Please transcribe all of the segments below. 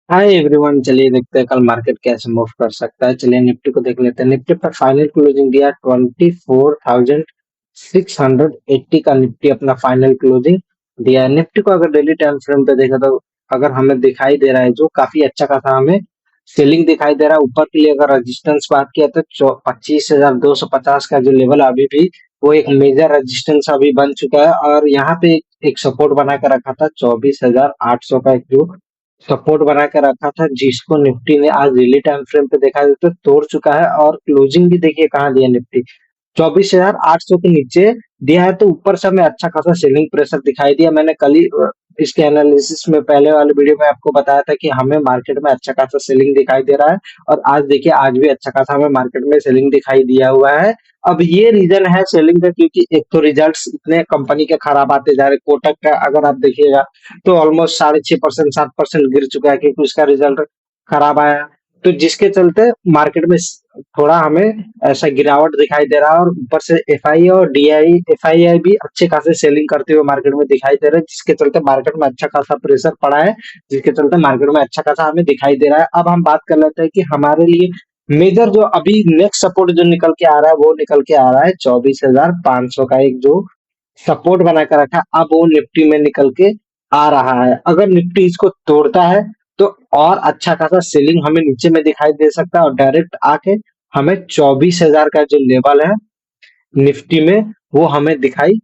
Hi everyone, चलिए देखते हैं कल मार्केट कैसे मूव कर सकता है। चलिए निफ्टी को देख लेते हैं। निफ्टी पर फाइनल क्लोजिंग दिया 24,680 का निफ्टी अपना फाइनल क्लोजिंग दिया है। निफ्टी को अगर डेली टाइम फ्रेम पे देखा तो अगर हमें दिखाई दे रहा है जो काफी अच्छा खासा हमें सेलिंग दिखाई दे रहा है। ऊपर के लिए अगर रेजिस्टेंस बात किया तो 25,250 का जो लेवल अभी भी वो एक मेजर रेजिस्टेंस अभी बन चुका है। और यहाँ पे एक सपोर्ट बना के रखा था 24,800 का, एक जो सपोर्ट बना के रखा था, जिसको निफ्टी ने आज डेली टाइम फ्रेम पे देखा जाए तो तोड़ चुका है। और क्लोजिंग भी देखिए कहाँ दिया निफ्टी, 24,800 के नीचे दिया है। तो ऊपर से हमें अच्छा खासा सेलिंग प्रेशर दिखाई दिया। मैंने कल ही इसके एनालिसिस में पहले वाले वीडियो में आपको बताया था कि हमें मार्केट में अच्छा खासा सेलिंग दिखाई दे रहा है। और आज देखिए, आज भी अच्छा खासा हमें मार्केट में सेलिंग दिखाई दिया हुआ है। अब ये रीजन है सेलिंग का, क्योंकि एक तो रिजल्ट्स इतने कंपनी के खराब आते जा रहे। कोटक का अगर आप देखिएगा तो ऑलमोस्ट 6.5% 7% गिर चुका है, क्योंकि उसका रिजल्ट खराब आया। तो जिसके चलते मार्केट में थोड़ा हमें ऐसा गिरावट दिखाई दे रहा है। और ऊपर से एफआई और डीआई एफआईआई भी अच्छे खासे सेलिंग करते हुए मार्केट में दिखाई दे रहे हैं, जिसके चलते मार्केट में अच्छा खासा प्रेशर पड़ा है, जिसके चलते मार्केट में अच्छा खासा हमें दिखाई दे रहा है। अब हम बात कर लेते हैं कि हमारे लिए मेजर जो अभी नेक्स्ट सपोर्ट जो निकल के आ रहा है, वो निकल के आ रहा है 24,500 का, एक जो सपोर्ट बना कर रखा है। अब वो निफ्टी में निकल के आ रहा है। अगर निफ्टी इसको तोड़ता है तो और अच्छा खासा सेलिंग हमें नीचे में दिखाई दे सकता है, और डायरेक्ट आके हमें 24,000 का जो लेवल है निफ्टी में, वो हमें दिखाई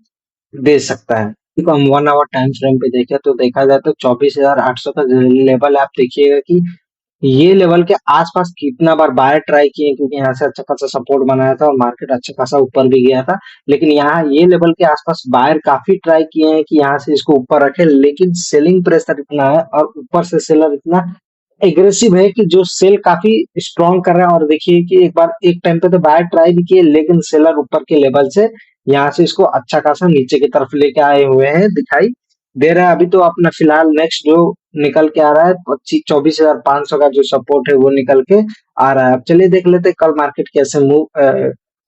दे सकता है। देखो, हम 1 आवर टाइम फ्रेम पे देखें तो देखा जाए तो 24,800 का जो लेवल है, आप देखिएगा कि ये लेवल के आसपास कितना बार बाय ट्राई किए, क्योंकि यहाँ से अच्छा खासा सपोर्ट बनाया था और मार्केट अच्छा खासा ऊपर भी गया था। लेकिन यहाँ ये लेवल के आसपास बायर काफी ट्राई किए हैं कि यहाँ से इसको ऊपर रखे, लेकिन सेलिंग प्रेशर इतना है और ऊपर से सेलर इतना एग्रेसिव है कि जो सेल काफी स्ट्रॉन्ग कर रहा है। और देखिए कि एक बार एक टाइम पे तो बायर ट्राई भी किए, लेकिन सेलर ऊपर के लेवल से यहाँ से इसको अच्छा खासा नीचे की तरफ लेके आए हुए हैं, दिखाई दे रहा है। अभी तो अपना फिलहाल नेक्स्ट जो निकल के आ रहा है 24,500 का जो सपोर्ट है, वो निकल के आ रहा है। अब चलिए देख लेते हैं कल मार्केट कैसे मूव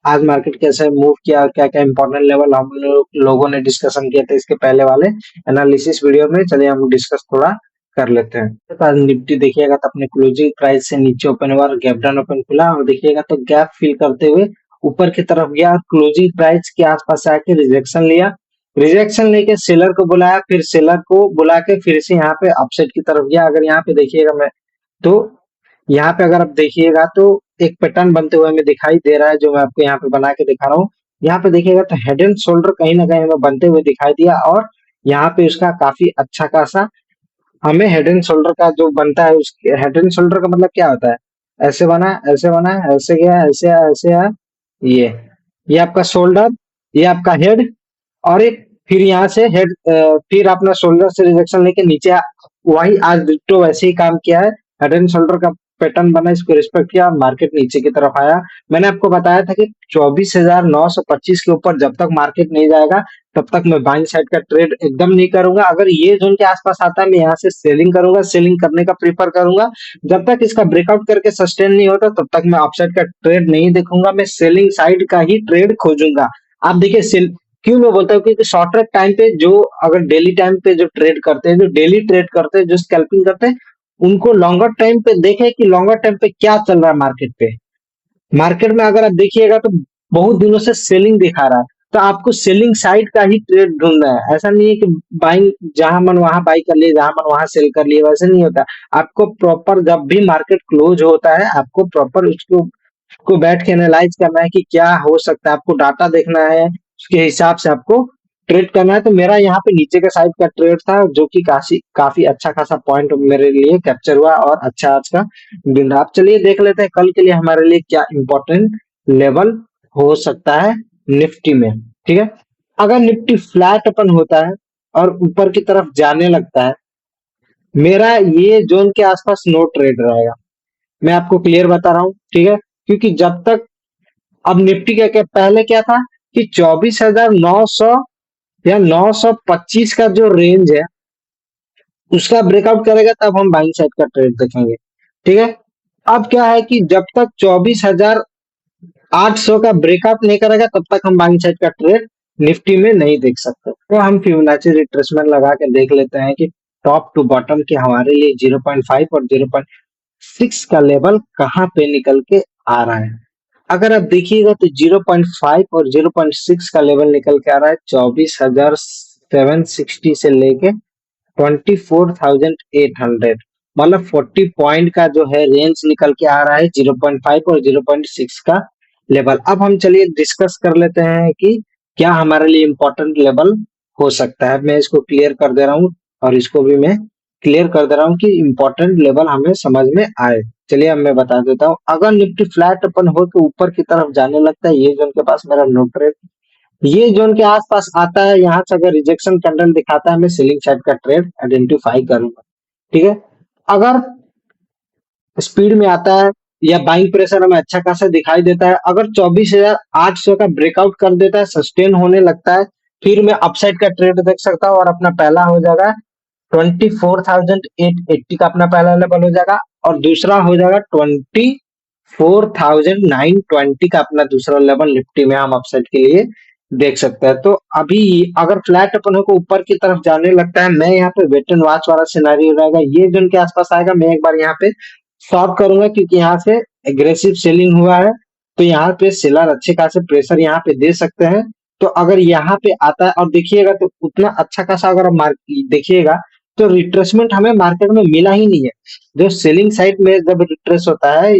आज मार्केट कैसे मूव किया, क्या क्या इंपॉर्टेंट लेवल हम लोगों ने डिस्कशन किया था इसके पहले वाले एनालिसिस वीडियो में। चलिए हम डिस्कस थोड़ा कर लेते हैं। तो आज निफ्टी देखिएगा तो अपने क्लोजिंग प्राइस से नीचे ओपन हुआ और गैप डाउन ओपन खुला, और देखिएगा तो गैप फिल करते हुए ऊपर की तरफ गया और क्लोजिंग प्राइस के आसपास आके रिजेक्शन लिया। रिजेक्शन लेके सेलर को बुलाया, फिर सेलर को बुला के फिर से यहाँ पे अपसाइड की तरफ गया। अगर यहाँ पे देखिएगा मैं तो यहाँ पे अगर आप देखिएगा तो एक पैटर्न बनते हुए हमें दिखाई दे रहा है, जो मैं आपको यहाँ पे बना के दिखा रहा हूँ। यहाँ पे देखिएगा तो हेड एंड शोल्डर कहीं ना कहीं हमें बनते हुए दिखाई दिया, और यहाँ पे उसका काफी अच्छा खासा हमें हेड एंड शोल्डर का जो बनता है, उस हेड एंड शोल्डर का मतलब क्या होता है, ऐसे बना, ऐसे बना, ऐसे गया, ऐसे आया, ऐसे आया। ये ये आपका शोल्डर, ये आपका हेड, और एक फिर यहाँ से हेड, फिर अपना शोल्डर से रिजेक्शन लेके नीचे वही आज डिट्टो वैसे ही काम किया है। हेड एंड शोल्डर का पैटर्न बना, इसको रिस्पेक्ट किया और मार्केट नीचे की तरफ आया। मैंने आपको बताया था कि 24,925 के ऊपर जब तक मार्केट नहीं जाएगा तब तक मैं बाइंग साइड का ट्रेड एकदम नहीं करूंगा। अगर ये जोन के आसपास आता है, मैं यहाँ से सेलिंग करूंगा, सेलिंग करने का प्रीफर करूंगा। जब तक इसका ब्रेकआउट करके सस्टेन नहीं होता तब तक मैं अपसाइड का ट्रेड नहीं देखूंगा, मैं सेलिंग साइड का ही ट्रेड खोजूंगा। आप देखिए, क्यों मैं बोलता हूँ, क्योंकि शॉर्टर टाइम पे जो अगर डेली टाइम पे जो ट्रेड करते हैं, जो डेली ट्रेड करते हैं, जो स्कैल्पिंग करते हैं, उनको लॉन्गर टाइम पे देखें कि लॉन्गर टाइम पे क्या चल रहा है मार्केट पे। मार्केट में अगर आप देखिएगा तो बहुत दिनों से सेलिंग दिखा रहा है, तो आपको सेलिंग साइड का ही ट्रेड ढूंढना है। ऐसा नहीं है कि बाइंग जहां मन वहां बाई कर लिए, जहां मन वहां सेल कर लिए, वैसे नहीं होता। आपको प्रॉपर जब भी मार्केट क्लोज होता है, आपको प्रॉपर उसको बैठ के एनालाइज करना है कि क्या हो सकता है, आपको डाटा देखना है, उसके हिसाब से आपको ट्रेड करना है। तो मेरा यहाँ पे नीचे का साइड का ट्रेड था, जो कि काफी काफी अच्छा खासा पॉइंट मेरे लिए कैप्चर हुआ, और अच्छा आज का दिन रहा। आप चलिए देख लेते हैं कल के लिए हमारे लिए क्या इंपॉर्टेंट लेवल हो सकता है निफ्टी में। ठीक है, अगर निफ्टी फ्लैट ओपन होता है और ऊपर की तरफ जाने लगता है, मेरा ये जोन के आसपास नो ट्रेड रहेगा। मैं आपको क्लियर बता रहा हूँ, ठीक है। क्योंकि जब तक अब निफ्टी का क्या पहले क्या था कि 24,900 या 925 का जो रेंज है उसका ब्रेकआउट करेगा, तब हम बाइंग साइड का ट्रेड देखेंगे। ठीक है, अब क्या है कि जब तक 24,800 का ब्रेकआउट नहीं करेगा तब तक हम बाइंग साइड का ट्रेड निफ्टी में नहीं देख सकते। तो हम फिबोनाची रिट्रेसमेंट लगा के देख लेते हैं कि टॉप टू बॉटम कि हमारे लिए 0.5 और 0.6 का लेवल कहाँ पे निकल के आ रहा है। अगर आप देखिएगा तो 0.5 और 0.6 का लेवल निकल के आ रहा है 24,760 से लेके 24,800, मतलब 40 पॉइंट का जो है रेंज निकल के आ रहा है 0.5 और 0.6 का लेवल। अब हम चलिए डिस्कस कर लेते हैं कि क्या हमारे लिए इम्पोर्टेंट लेवल हो सकता है। मैं इसको क्लियर कर दे रहा हूँ और इसको भी मैं क्लियर कर दे रहा हूँ कि इम्पोर्टेंट लेवल हमें समझ में आए। चलिए अब मैं बता देता हूँ। अगर निफ्टी फ्लैट अपन हो के ऊपर की तरफ जाने लगता है, ये जो उनके पास मेरा नोट, ये जोन के आसपास आता है, यहाँ से अगर रिजेक्शन कैंडल दिखाता है मैं सेलिंग साइड का ट्रेड आइडेंटिफाई करूंगा। ठीक है, अगर स्पीड में आता है या बाइंग प्रेशर हमें अच्छा खासा दिखाई देता है, अगर 24,800 का ब्रेकआउट कर देता है, सस्टेन होने लगता है, फिर मैं अपसाइड का ट्रेड देख सकता हूँ और अपना पहला हो जाएगा 24,880 का अपना पहला लेवल हो जाएगा और दूसरा हो जाएगा 24,920 का अपना दूसरा लेवल निफ्टी में हम अपसाइड के लिए देख सकते हैं। तो अभी अगर फ्लैट अपन को ऊपर की तरफ जाने लगता है, मैं यहाँ पे वेट एंड वॉच वाला सिनारियो रहेगा, ये जोन के आसपास आएगा, मैं एक बार यहाँ पे स्टॉप करूंगा क्योंकि यहाँ से एग्रेसिव सेलिंग हुआ है, तो यहाँ पे सेलर अच्छे खासे प्रेशर यहाँ पे दे सकते हैं। तो अगर यहाँ पे आता है और देखिएगा तो उतना अच्छा खासा अगर मार्केट देखिएगा तो रिट्रेसमेंट हमें मार्केट में मिला ही नहीं है। जो सेलिंग साइड में जब रिट्रेस होता है,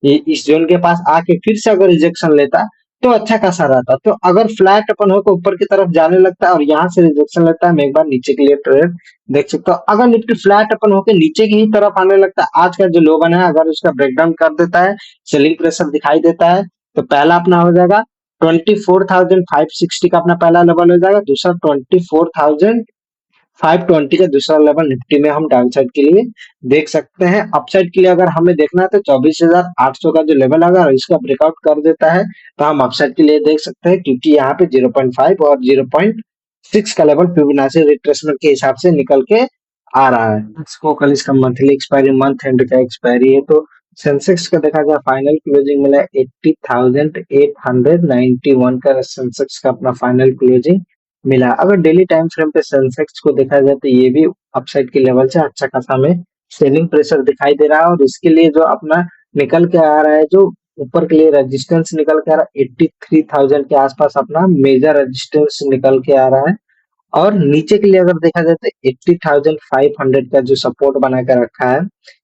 इस जोन के पास आके फिर से अगर रिजेक्शन लेता तो अच्छा खासा रहता। तो अगर फ्लैट अपन हो तो ऊपर की तरफ जाने लगता है और यहाँ से रिजेक्शन लेता है, मैं एक बार नीचे के लिए ट्रेड देख सकता हूँ। अगर निफ्टी फ्लैट अपन होकर नीचे की ही तरफ आने लगता है, आज का जो लो बना है अगर उसका ब्रेकडाउन कर देता है, सेलिंग प्रेशर दिखाई देता है, तो पहला अपना हो जाएगा 24,560 का अपना पहला लेवल हो जाएगा, दूसरा 24,520 का दूसरा लेवल निफ्टी में हम डाउन साइड के लिए देख सकते हैं। अपसाइड के लिए अगर हमें देखना है तो 24,800 का जो लेवल अगर इसका ब्रेकआउट कर देता है तो हम अपसाइड के लिए देख सकते हैं, क्योंकि यहाँ पे 0.5 और 0.6 का लेवल फिबोनाची रिट्रेसमेंट के हिसाब से निकल के आ रहा है। इसको कल इसका मंथली एक्सपायरी, मंथ एंड का एक्सपायरी है। तो सेंसेक्स का देखा जाए फाइनल क्लोजिंग मिला 80,891 का सेंसेक्स का अपना फाइनल क्लोजिंग मिला। अगर डेली टाइम फ्रेम पे सेंसेक्स को देखा जाए तो ये भी अपसाइड के लेवल से अच्छा खासा हमें सेलिंग प्रेशर दिखाई दे रहा है और इसके लिए जो अपना निकल के आ रहा है, जो ऊपर के लिए रेजिस्टेंस निकल के आ रहा है 83,000 के आसपास अपना मेजर रेजिस्टेंस निकल के आ रहा है। और नीचे के लिए अगर देखा जाए तो 80,500 का जो सपोर्ट बना के रखा है,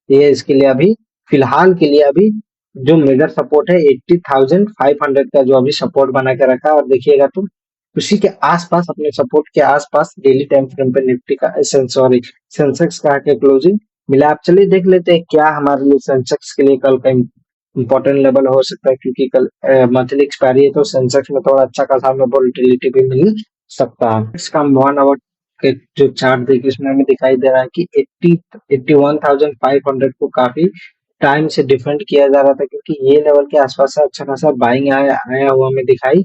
ये इसके लिए अभी फिलहाल के लिए अभी जो मेजर सपोर्ट है 80,500 का जो अभी सपोर्ट बना के रखा है। और देखिएगा तो उसी के आसपास, अपने सपोर्ट के आसपास डेली टाइम फ्रेम पे निफ्टी का सॉरी सेंसेक्स का के क्लोजिंग मिला। आप चलिए देख लेते हैं क्या हमारे लिए सेंसेक्स के लिए कल का इम्पोर्टेंट लेवल हो सकता है, क्योंकि कल मंथली एक्सपायरी है तो सेंसेक्स में थोड़ा अच्छा खासा हमें वोलेटिलिटी भी मिल सकता है। इसका 1 आवर के जो चार्ट देखिए इसमें हमें दिखाई दे रहा है कि 81,500 को काफी टाइम से डिफेंड किया जा रहा था, क्योंकि ये लेवल के आसपास से अच्छा खासा बाइंग आया हुआ हमें दिखाई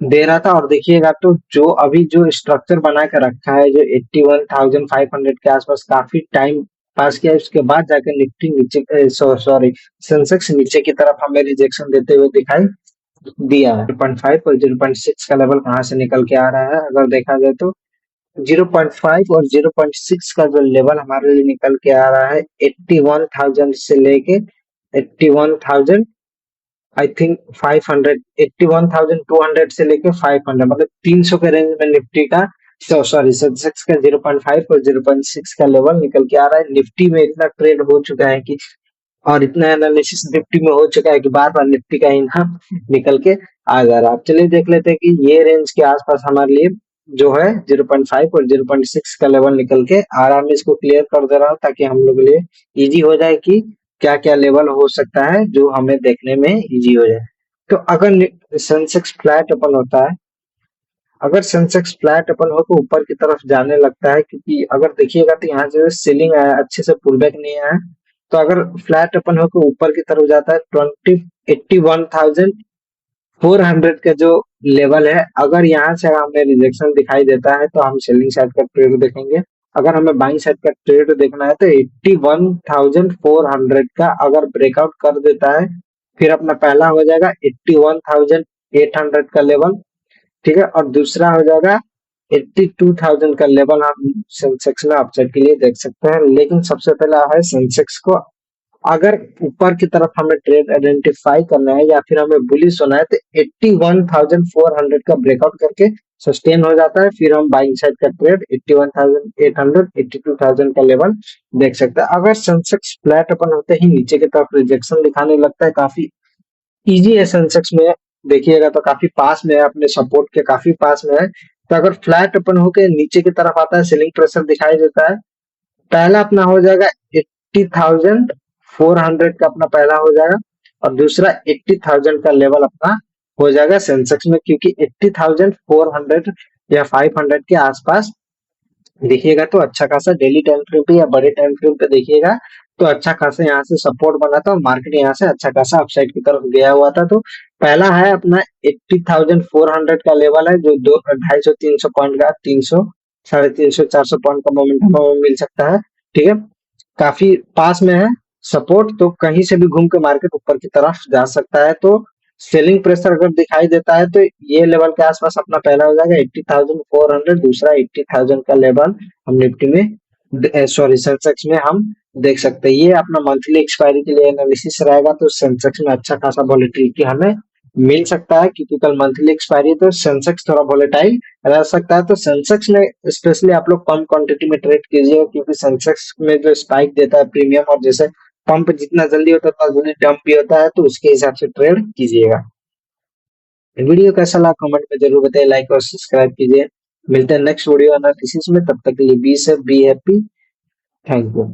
दे रहा था। और देखिएगा तो जो अभी जो स्ट्रक्चर बना के रखा है, जो 81,500 के आसपास काफी टाइम पास किया, उसके बाद जाकर निफ्टी नीचे सॉरी सेंसेक्स नीचे की तरफ हमें रिजेक्शन देते हुए दिखाई दिया है। 0.5 और 0.6 का लेवल कहाँ से निकल के आ रहा है, अगर देखा जाए तो 0.5 और 0.6 का जो लेवल हमारे लिए निकल के आ रहा है 81,000 से लेके 81,000 आई थिंक 500, 81,200 से लेके 500, मतलब 300 के रेंज में निफ्टी का सॉरी सेंसेक्स का 0.5 और 0.6 का लेवल निकल के आ रहा है। निफ्टी में इतना ट्रेड हो चुका है कि और इतना एनालिसिस निफ्टी में हो चुका है कि बार बार निफ्टी का ही नाम निकल के आ जा रहा है। आप चलिए देख लेते हैं कि ये रेंज के आसपास हमारे लिए जो है 0.5 और 0.6 का लेवल निकल के आराम में इसको क्लियर कर दे रहा हूँ, ताकि हम लोग के लिए इजी हो जाए कि क्या क्या लेवल हो सकता है जो हमें देखने में इजी हो जाए। तो अगर सेंसेक्स फ्लैट ओपन होता है, अगर सेंसेक्स फ्लैट ओपन हो तो ऊपर की तरफ जाने लगता है, क्योंकि अगर देखिएगा तो यहाँ जो सेलिंग आया अच्छे से पुल बैक नहीं आया, तो अगर फ्लैट ओपन हो तो ऊपर की तरफ जाता है 81,400 का जो लेवल है, अगर यहाँ से हमें रिजेक्शन दिखाई देता है तो हम सेलिंग साइड का ट्रेड देखेंगे। अगर हमें बाइंग साइड का ट्रेड देखना है तो 81,400 का अगर ब्रेकआउट कर देता है, फिर अपना पहला हो जाएगा 81,800 का लेवल, ठीक है, और दूसरा हो जाएगा 82,000 का लेवल हम सेंसेक्स में अपसाइड के लिए देख सकते हैं। लेकिन सबसे पहला है सेंसेक्स को अगर ऊपर की तरफ हमें ट्रेड आइडेंटिफाई करना है या फिर हमें बुलिश होना है तो 81,400 का ब्रेकआउट करके सस्टेन हो जाता है, फिर हम बाइंग साइड का ट्रेड 81,800 82,000 का लेवल देख सकते हैं। अगर सेंसेक्स फ्लैट ओपन होते ही नीचे की तरफ रिजेक्शन दिखाने लगता है, काफी इजी है सेंसेक्स में, देखिएगा तो काफी पास में है, अपने सपोर्ट के काफी पास में है। तो अगर फ्लैट ओपन होके नीचे की तरफ आता है, सेलिंग प्रेशर दिखाई देता है, पहला अपना हो जाएगा 80,400 का अपना पहला हो जाएगा, और दूसरा 80,000 का लेवल अपना हो जाएगा सेंसेक्स में, क्योंकि 80,400 या 500 के आसपास देखिएगा तो अच्छा खासा डेली टाइम फ्रेम पे या बड़े टाइम फ्रेम पे देखिएगा तो अच्छा खासा यहाँ से सपोर्ट बना था, और मार्केट यहाँ से अच्छा खासा अपसाइड की तरफ गया हुआ था। तो पहला है अपना 80,400 का लेवल है, जो 250-300 पॉइंट का 300 350 400 पॉइंट का मोमेंटम हमें मिल सकता है। ठीक है, काफी पास में है सपोर्ट, तो कहीं से भी घूम के मार्केट ऊपर की तरफ जा सकता है। तो सेलिंग प्रेशर अगर दिखाई देता है तो ये लेवल के आसपास अपना पहला हो जाएगा 80,400, दूसरा 80,000 का लेवल हम निफ्टी में सॉरी सेंसेक्स में हम देख सकते हैं। ये अपना मंथली एक्सपायरी के लिए एनालिसिस रहेगा, तो सेंसेक्स में अच्छा खासा वॉलेटिलिटी हमें मिल सकता है, क्योंकि कल मंथली एक्सपायरी है तो सेंसेक्स थोड़ा वॉलेटाइल रह सकता है। तो सेंसेक्स में स्पेशली आप लोग कम क्वांटिटी में ट्रेड कीजिए, क्योंकि सेंसेक्स में जो स्पाइक देता है प्रीमियम, और जैसे पंप जितना जल्दी होता है उतना जल्दी डंप भी होता है, तो उसके हिसाब से ट्रेड कीजिएगा। वीडियो कैसा लगा कमेंट में जरूर बताइए, लाइक और सब्सक्राइब कीजिए। मिलते हैं नेक्स्ट वीडियो एनालिसिस में, तब तक के लिए be safe be happy. Thank you.